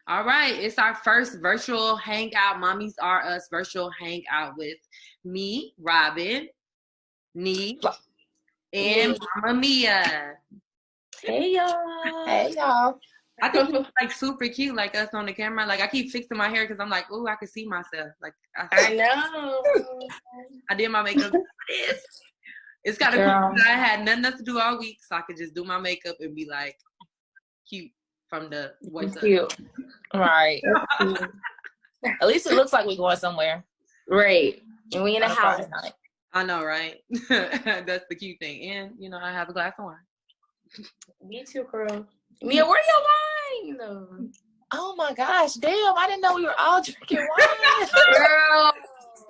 All right, it's our first virtual hangout. Mommies Are Us virtual hangout with me, Robin, Nee, and Mama Mia. Hey y'all. Hey y'all. I think it's like super cute, like us on the camera. Like I keep fixing my hair because I'm like, ooh, I can see myself. Like I know. I did my makeup. It's kind of cool. I had nothing else to do all week, so I could just do my makeup and be like cute from the voice. Cute. Right. At least it looks like we're going somewhere. Right. And we in a house. I know, right? That's the cute thing. And, you know, I have a glass of wine. Me too, girl. Mia, where your wine? Oh my gosh, damn, I didn't know we were all drinking wine. Girl.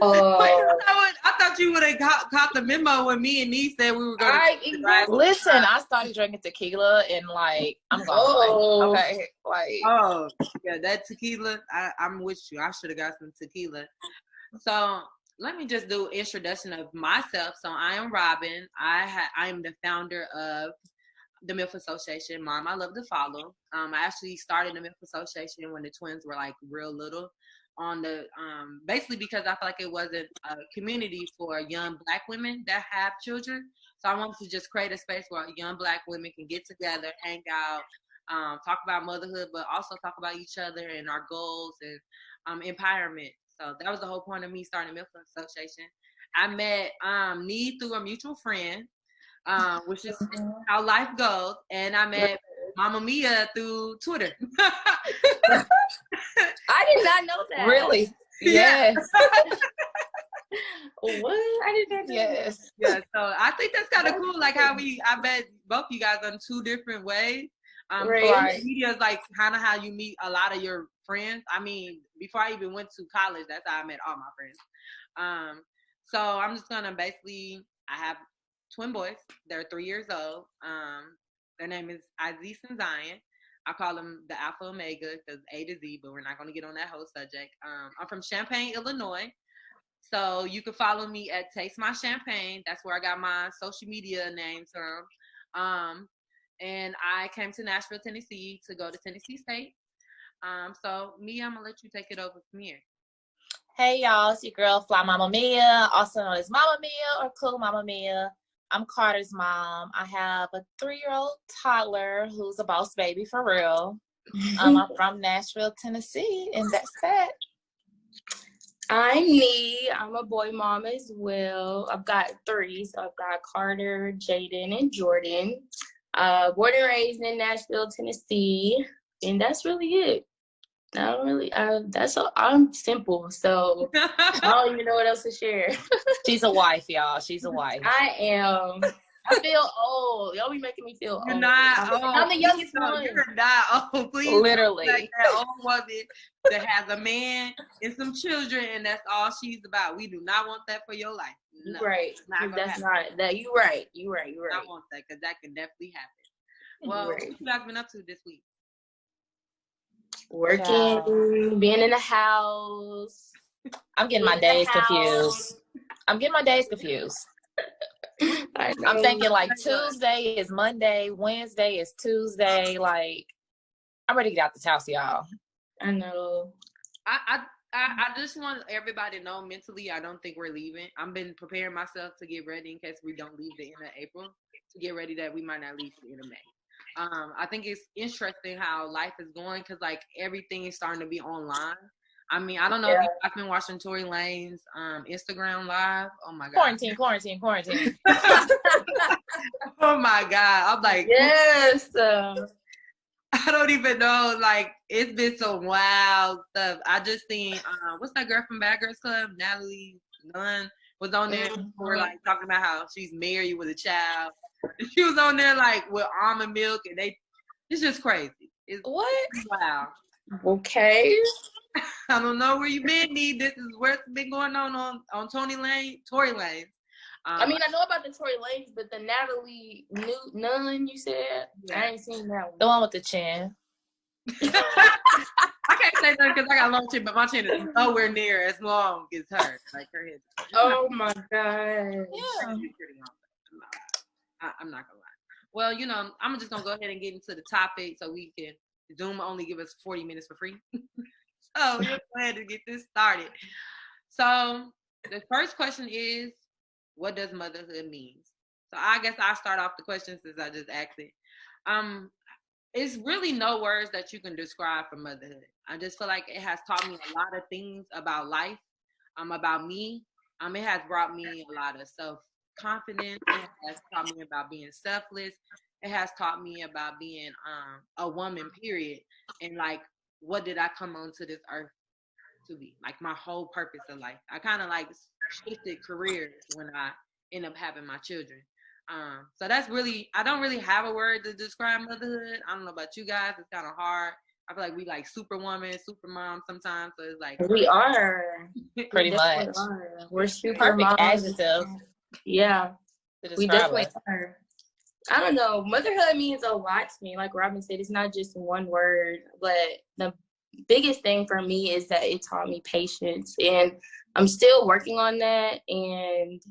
I thought you would have caught the memo when me and Nee said we were going to. Listen, I started drinking tequila and like, I'm going okay. Like, oh, yeah, that tequila, I'm with you. I should have got some tequila. So let me just do an introduction of myself. So I am Robin. I am the founder of the MILF Association, Mom I Love to Follow. I actually started the MILF Association when the twins were like real little. On the basically because I feel like it wasn't a community for young Black women that have children. So I wanted to just create a space where young Black women can get together, hang out, talk about motherhood, but also talk about each other and our goals and empowerment. So that was the whole point of me starting the MILF Association. I met Nee through a mutual friend, which is how life goes, and I met Mama Mia through Twitter. I did not know that. Really? Yes. What? I did not know that. Yeah, so I think that's kind of cool, like how I bet both you guys on two different ways. Right. Media is like kind of how you meet a lot of your friends. I mean, before I even went to college, that's how I met all my friends. So I'm just gonna basically, I have twin boys. They're 3 years old. Their name is Aziz and Zion. I call them the Alpha Omega because A to Z, but we're not going to get on that whole subject. I'm from Champaign, Illinois. So you can follow me at Taste My Champagne. That's where I got my social media names from. And I came to Nashville, Tennessee to go to Tennessee State. So Mia, I'm going to let you take it over from here. Hey y'all, it's your girl Fly Mama Mia, also known as Mama Mia or Cool Mama Mia. I'm Carter's mom. I have a 3-year-old toddler who's a boss baby for real. I'm from Nashville, Tennessee, and that's that. I'm Nee. I'm a boy mom as well. I've got 3, so I've got Carter, Jaden, and Jordan. Born and raised in Nashville, Tennessee, and that's really it. I don't really. I'm simple, so I don't even know what else to share. She's a wife, y'all. She's a wife. I am. I feel old. Y'all be making me feel You're old. not old. I'm the youngest one. You're not old. Please. Literally. Like that old woman that has a man and some children, and that's all she's about. We do not want that for your life. No, right. That's not that. You're right. You're right. You're right. I want that because that can definitely happen. Well, what you guys been up to this week? Working, being in the house. I'm getting my days confused. I'm thinking like Tuesday is Monday, Wednesday is Tuesday. Like, I'm ready to get out this house, y'all. I know. I just want everybody to know mentally, I don't think we're leaving. I've been preparing myself to get ready in case we don't leave the end of April, to get ready that we might not leave the end of May. I think it's interesting how life is going because like everything is starting to be online. I mean, I don't know if you've been watching Tory Lane's Instagram live. Oh my God. Quarantine. Oh my God. I'm like, yes. I don't even know. Like, it's been some wild stuff. I just seen, what's that girl from Bad Girls Club? Natalie Nunn was on there. We're like talking about how she's married with a child. She was on there like with almond milk, and it's just crazy. What? Wow. Okay. I don't know where you been, Nee. This is what's been going on Tory Lane. I mean, I know about the Tory Lanez, but the Natalie Nunn, you said? Yeah. I ain't seen that one. The one with the chin. I can't say that because I got a long chin, but my chin is nowhere near as long as hers. Like her head. Oh my God. Yeah. I'm not gonna lie. Well, I'm just gonna go ahead and get into the topic so we can. Zoom only give us 40 minutes for free. So we'll go ahead and get this started. So the first question is, what does motherhood mean? So I guess I'll start off the question since I just asked it. It's really no words that you can describe for motherhood. I just feel like it has taught me a lot of things about life, about me. It has brought me a lot of self-confidence. It has taught me about being selfless. It has taught me about being a woman, period. And like, what did I come onto this earth to be? Like my whole purpose of life. I kind of like shifted careers when I end up having my children. So that's really, I don't really have a word to describe motherhood. I don't know about you guys. It's kind of hard. I feel like we like superwoman, super mom sometimes. So it's like we are pretty much. We're super perfect moms. adjective. Yeah, we definitely us. are. I don't know. Motherhood means a lot to me. Like Robin said, it's not just one word, but the biggest thing for me is that it taught me patience, and I'm still working on that. And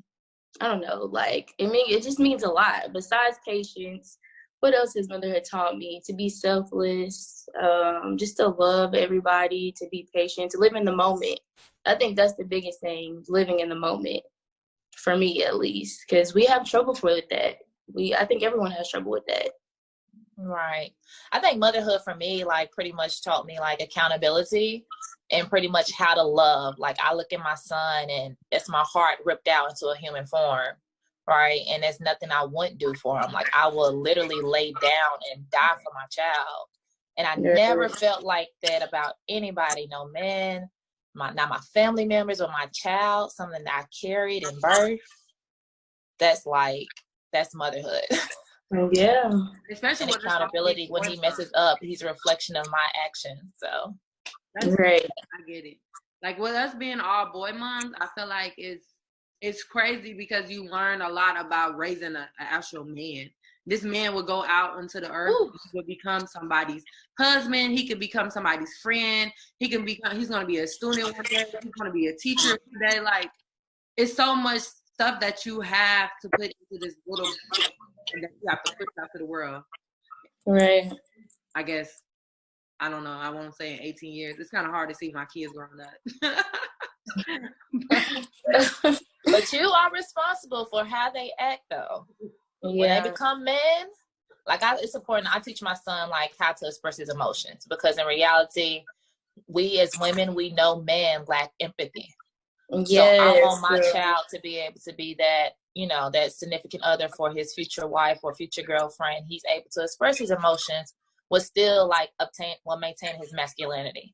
I don't know, like it just means a lot. Besides patience, what else has motherhood taught me? To be selfless, just to love everybody, to be patient, to live in the moment. I think that's the biggest thing, living in the moment, for me at least, because we have trouble with that. I think everyone has trouble with that. Right. I think motherhood for me, like, pretty much taught me like accountability and pretty much how to love. Like, I look at my son and it's my heart ripped out into a human form, right? And there's nothing I wouldn't do for him. Like, I will literally lay down and die for my child. And I never felt like that about anybody, no man, not my family members or my child, something that I carried and birthed. That's motherhood. Yeah. Especially and accountability. When he messes up, he's a reflection of my actions. So that's great. I get it. Like with us being all boy moms, I feel like it's crazy because you learn a lot about raising an actual man. This man will go out into the earth. He will become somebody's husband. He could become somebody's friend. He's going to be a student one day. He's going to be a teacher today. Like, it's so much stuff that you have to put into this little and that you have to push out to the world. Right. I guess, I don't know. I won't say in 18 years. It's kind of hard to see my kids growing up. But you are responsible for how they act, though. Yeah. When they become men, like it's important. I teach my son like how to express his emotions, because in reality, we as women, we know men lack empathy. Yes, so I want my child to be able to be that, that significant other for his future wife or future girlfriend. He's able to express his emotions, but still like maintain his masculinity.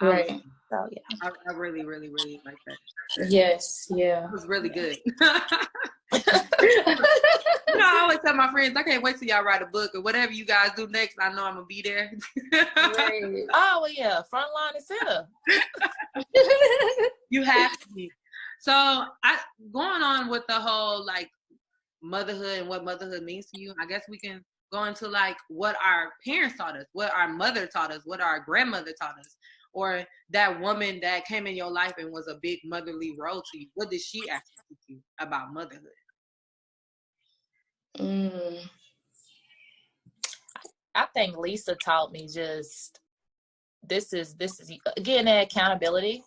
Right. So yeah, I really, really, really like that. Yes. Yeah. It was really good. I always tell my friends, I can't wait till y'all write a book or whatever you guys do next. I know I'm gonna be there. Right. Oh well, yeah, front line and center. You have to be. So going on with the whole like motherhood and what motherhood means to you, I guess we can go into like what our parents taught us, what our mother taught us, what our grandmother taught us, or that woman that came in your life and was a big motherly role to you. What did she actually teach you about motherhood? I think Lisa taught me just this is again that accountability.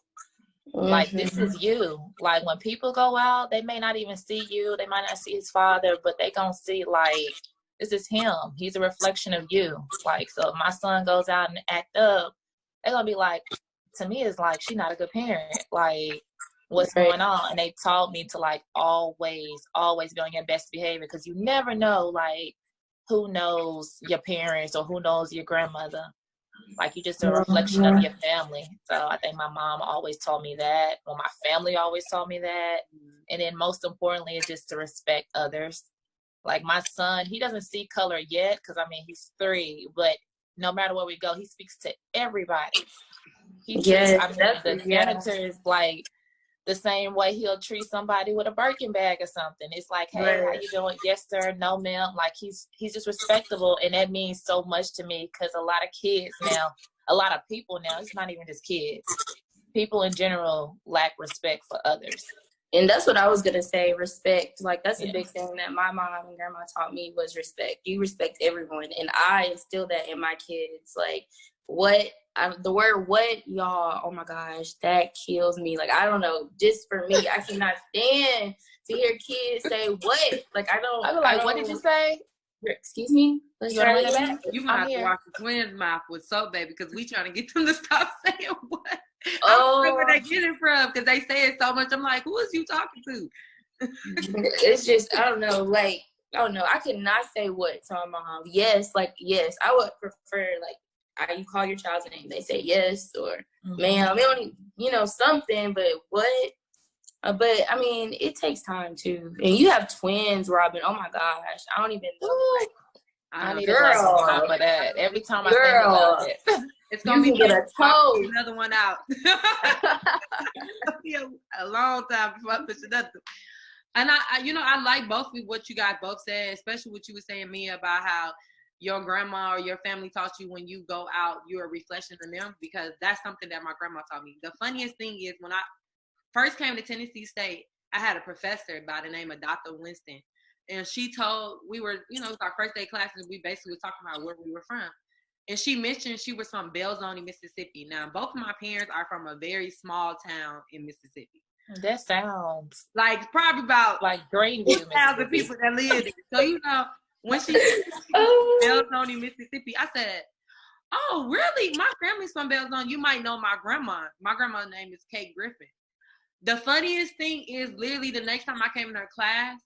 Like, this is you. Like, when people go out, they may not even see you. They might not see his father, but they gonna see, like, this is him. He's a reflection of you. Like, so if my son goes out and act up, they're gonna be like, to me, it's like, she's not a good parent. Like, what's going on? And they taught me to, like, always be on your best behavior, because you never know, like, who knows your parents or who knows your grandmother. Like, you're just a reflection of your family. So I think my mom always taught me that. Well, my family always taught me that. And then most importantly is just to respect others. Like, my son, he doesn't see color yet because, I mean, he's 3. But no matter where we go, he speaks to everybody. The janitor is like the same way he'll treat somebody with a Birkin bag or something. It's like, hey, how you doing? Yes, sir. No, ma'am. Like, he's just respectable. And that means so much to me, because a lot of kids now, a lot of people now, it's not even just kids. People in general lack respect for others. And that's what I was going to say, respect. Like, that's a big thing that my mom and grandma taught me was respect. You respect everyone. And I instill that in my kids. Like, the word what, y'all, oh my gosh, that kills me. Like, I don't know. Just for me, I cannot stand to hear kids say what. Like, I don't. What did you say? Excuse me? Let's You try want it to back. You're going to have to watch the twins' mouth with soap, baby, because we trying to get them to stop saying what. I don't know where they get it from because they say it so much. I'm like, who is you talking to? It's just, I don't know. Like, I don't know. I could not say what to my mom. Yes, like, yes. I would prefer, like, you call your child's name. They say yes or ma'am. They don't even, something, but what? But, I mean, it takes time, too. And you have twins, Robin. Oh, my gosh. I don't even know. Like, I need a glass on top of that. Every time I think about it. It's going to be get a toe. Another one out. It'll be a long time before I push another. And I like both of what you guys both said, especially what you were saying, Mia, about how your grandma or your family taught you when you go out, you're a reflection of them, because that's something that my grandma taught me. The funniest thing is when I first came to Tennessee State, I had a professor by the name of Dr. Winston. And she told, we were, it was our first day classes, we basically were talking about where we were from. And she mentioned she was from Belzoni, Mississippi. Now, both of my parents are from a very small town in Mississippi. That sounds like probably about like Greenville, 2,000 people that live there. So, when she said Belzoni, Mississippi, I said, oh, really? My family's from Belzoni. You might know my grandma. My grandma's name is Kate Griffin. The funniest thing is literally the next time I came in her class,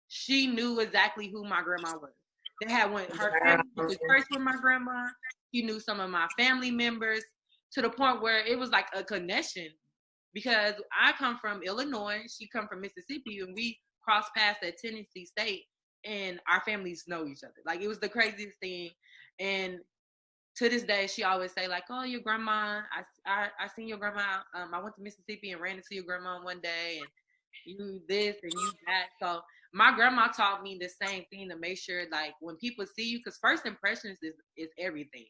she knew exactly who my grandma was. They had her family went to church with my grandma. She knew some of my family members to the point where it was like a connection, because I come from Illinois, she come from Mississippi, and we crossed paths at Tennessee State, and our families know each other. Like, it was the craziest thing. And to this day, she always say, like, oh, your grandma, I seen your grandma. I went to Mississippi and ran into your grandma one day, and you this and you that. So my grandma taught me the same thing, to make sure, like, when people see you, because first impressions is everything.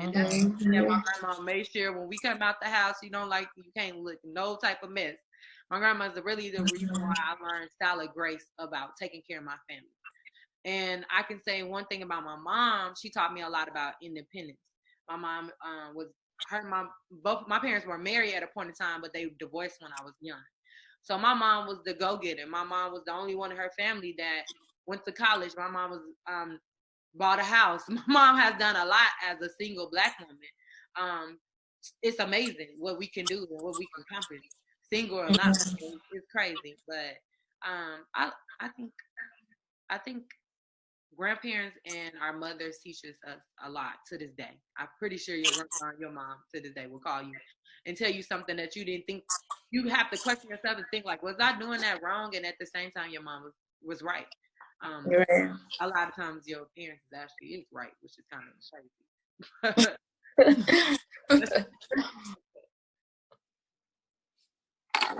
And that's something that my grandma made sure when we come out the house, you can't look no type of mess. My grandma's really the reason why I learned style of grace about taking care of my family. And I can say one thing about my mom, she taught me a lot about independence. My mom both my parents were married at a point in time, but they divorced when I was young. So my mom was the go-getter. My mom was the only one in her family that went to college. My mom was bought a house. My mom has done a lot as a single Black woman. It's amazing what we can do and what we can accomplish, single or not. It's crazy, but I think grandparents and our mothers teaches us a lot to this day. I'm pretty sure your grandma and your mom to this day will call you and tell you something that you didn't think. You have to question yourself and think, like, was I doing that wrong? And at the same time, your mom was right. A lot of times your parents actually is right, which is kind of crazy.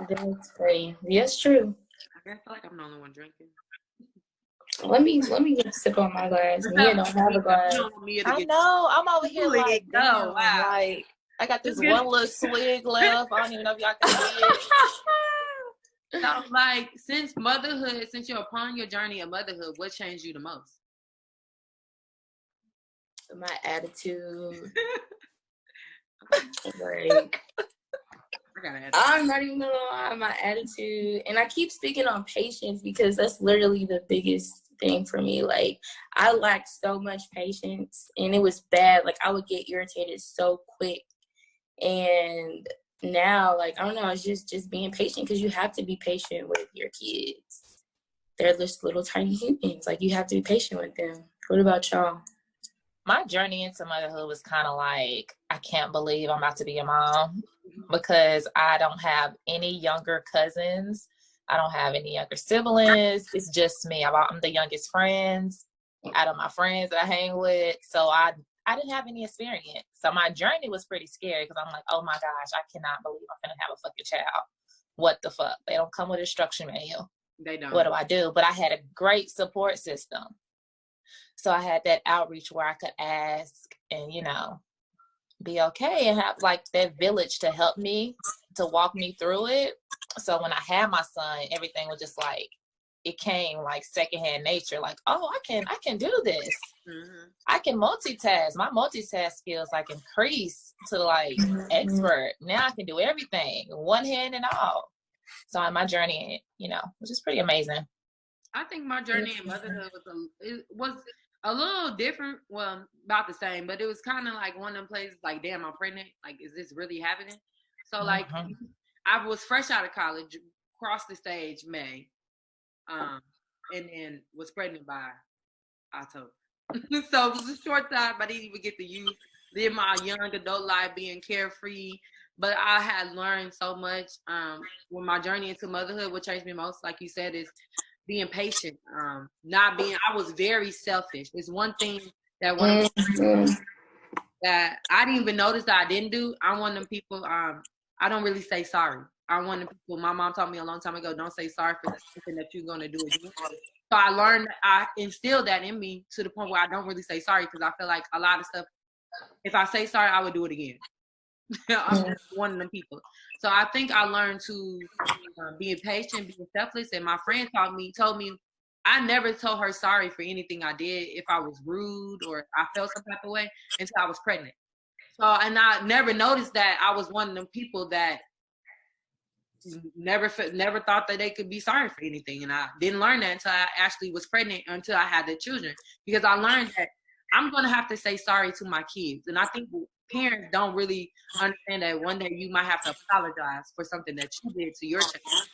That's crazy. Yes, true. I feel like I'm the only one drinking. Let me get a sip on my glass. Mia don't have a glass. I know. I'm over here like, damn, like, I got this one little swig left. I don't even know if y'all can see it. So, like, since you're upon your journey of motherhood, what changed you the most? My attitude. Like, I'm not even gonna lie, my attitude. And I keep speaking on patience because that's literally the biggest thing for me. Like, I lacked so much patience, and it was bad. Like, I would get irritated so quick. And now, like, I don't know, it's just being patient, because you have to be patient with your kids. They're just little tiny humans. Like, you have to be patient with them. What about y'all? My journey into motherhood was kind of like, I can't believe I'm about to be a mom, because I don't have any younger cousins. I don't have any younger siblings. It's just me. I'm the youngest friends out of my friends that I hang with. So I didn't have any experience. So my journey was pretty scary, because I'm like, oh my gosh, I cannot believe I'm going to have a fucking child. What the fuck? They don't come with an instruction manual. They don't. What do I do? But I had a great support system. So I had that outreach where I could ask and, be okay, and have like that village to help me, to walk me through it. So when I had my son, everything was just like, it came like secondhand nature. Like, oh, I can do this. Mm-hmm. I can multitask. My multitask skills like increase to like expert. Now I can do everything, one hand and all. So on my journey, which is pretty amazing. I think my journey in motherhood was a little different. Well, about the same, but it was kind of like one of them places like, damn, I'm pregnant. Like, is this really happening? So like, I was fresh out of college, crossed the stage May, and then was pregnant by October. So it was a short time. I didn't even get to live my young adult life being carefree. But I had learned so much with my journey into motherhood. What changed me most, like you said, is being patient. I was very selfish. It's one thing that that I didn't even notice that I didn't do. I'm one of them people, I don't really say sorry. I'm one of the people, my mom taught me a long time ago, don't say sorry for something that you're going to do again. So I learned, I instilled that in me to the point where I don't really say sorry because I feel like a lot of stuff, if I say sorry, I would do it again. I'm just one of them people. So I think I learned to be patient, being selfless. And my friend told me, I never told her sorry for anything I did if I was rude or I felt some type of way until I was pregnant. So, and I never noticed that I was one of them people that never thought that they could be sorry for anything. And I didn't learn that until I actually was pregnant, until I had the children, because I learned that I'm going to have to say sorry to my kids. And I think parents don't really understand that one day you might have to apologize for something that you did to your child.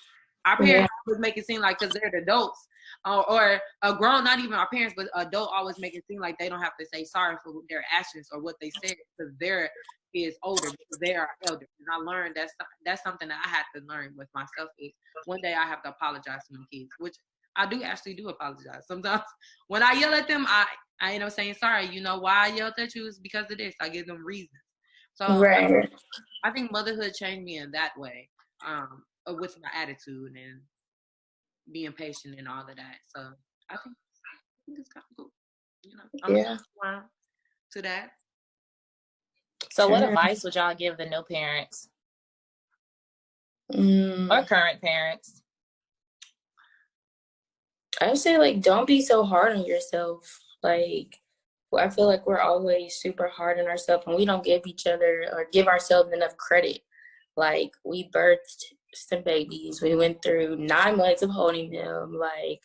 Our parents always make it seem like, because they're the adults, or a grown, not even our parents, but adult always make it seem like they don't have to say sorry for their actions or what they said because they're is older, because they are elder. And I learned that's something that I had to learn with myself, is one day I have to apologize to my kids, which I do apologize. Sometimes when I yell at them, I end up saying sorry. You know why I yelled at you is because of this. I give them reasons. So I think motherhood changed me in that way, with my attitude and being patient and all of that. So I think it's kind of cool. I'm to that. So what advice would y'all give the new parents or current parents? I would say, like, don't be so hard on yourself. Like, I feel like we're always super hard on ourselves and we don't give each other or give ourselves enough credit. Like, we birthed some babies. We went through 9 months of holding them. Like,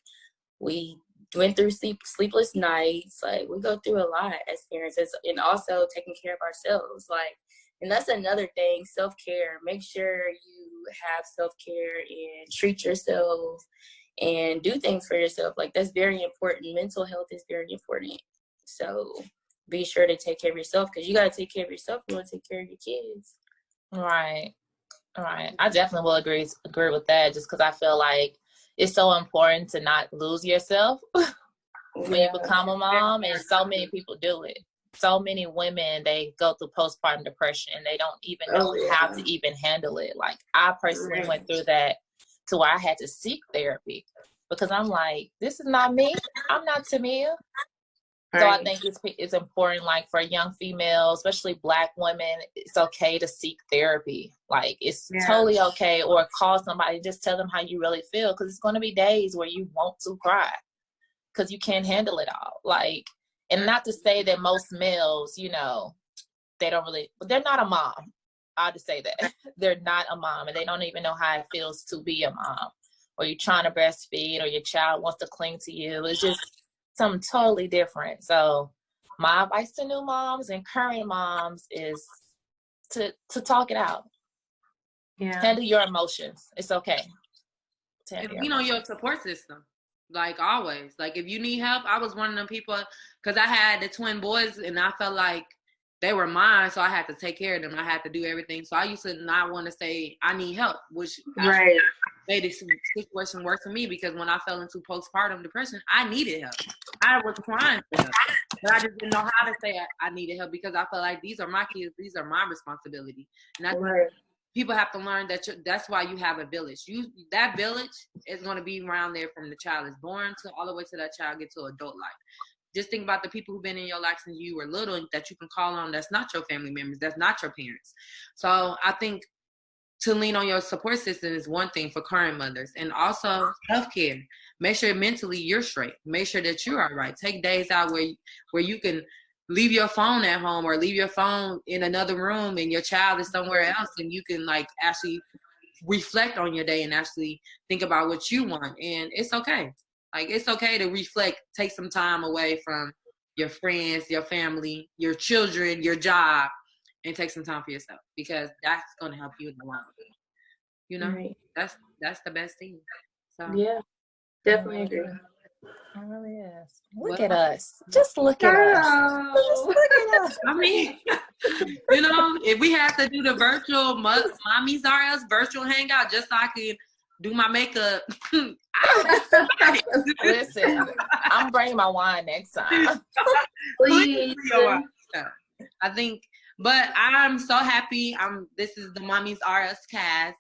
we went through sleepless nights. Like, we go through a lot as parents, and also taking care of ourselves. Like, and that's another thing, self-care. Make sure you have self-care and treat yourself and do things for yourself. Like, that's very important. Mental health is very important. So be sure to take care of yourself, because you got to take care of yourself. You want to take care of your kids. Right. I definitely will agree with that, just because I feel like it's so important to not lose yourself when you become a mom, and so many people do it. So many women, they go through postpartum depression and they don't even know how to even handle it. Like, I personally went through that to where I had to seek therapy, because I'm like, this is not me. I'm not Tamia. So I think it's important, like, for young females, especially Black women, it's okay to seek therapy. Like, it's totally okay. Or call somebody, just tell them how you really feel, because it's going to be days where you want to cry because you can't handle it all. Like, and not to say that most males, they don't really, but they're not a mom. I'll just say that. They're not a mom, and they don't even know how it feels to be a mom. Or you're trying to breastfeed, or your child wants to cling to you. It's just something totally different. So my advice to new moms and current moms is to talk it out. Handle your emotions. It's okay. Your support system, like, always. Like, if you need help, I was one of them people, because I had the twin boys and I felt like they were mine, so I had to take care of them. I had to do everything. So I used to not want to say I need help, which made the situation worse for me, because when I fell into postpartum depression, I needed help. I was crying for help, but I just didn't know how to say I needed help, because I felt like these are my kids, these are my responsibility. And I think people have to learn that that's why you have a village. That village is going to be around there from the child is born to all the way to that child get to adult life. Just think about the people who've been in your life since you were little that you can call on, that's not your family members, that's not your parents. So I think to lean on your support system is one thing for current mothers, and also self-care. Make sure mentally you're straight. Make sure that you're all right. Take days out where you can leave your phone at home or leave your phone in another room and your child is somewhere else, and you can like actually reflect on your day and actually think about what you want. And it's okay. Like, it's okay to reflect, take some time away from your friends, your family, your children, your job, and take some time for yourself, because that's going to help you in the long run. You know, Right. that's the best thing. So Yeah, definitely agree. It really is. Look at us. Just look at us. Just look at us. I mean, you know, if we have to do the virtual Mommies Are Us virtual hangout just so I can do my makeup. Listen, I'm bringing my wine next time. Please. I think, but I'm so happy. This is the Mommies Are Us cast.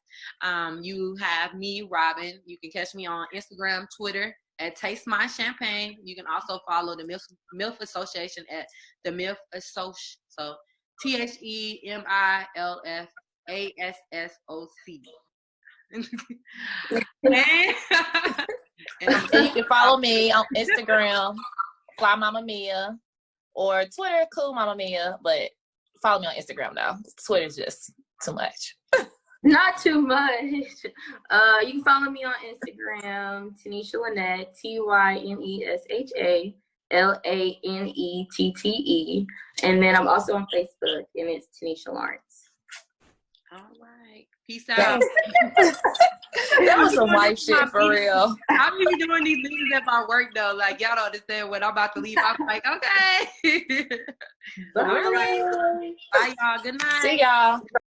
You have me, Robin. You can catch me on Instagram, Twitter at Taste My Champagne. You can also follow the MILF Association at the MILF Association. So THEMILFASSOC. And you can follow me on Instagram, Fly Mama Mia, or Twitter, Cool Mama Mia. But follow me on Instagram though. Twitter's just too much. Not too much. You can follow me on Instagram, Tanisha Lynette, TYNESHALANETTE. And then I'm also on Facebook, and it's Tanisha Lawrence. All right. Peace out. That was some life shit for real. I be doing these things at my work though. Like, y'all don't understand when I'm about to leave. I'm like, okay. Bye. All right. Bye, y'all. Good night. See y'all.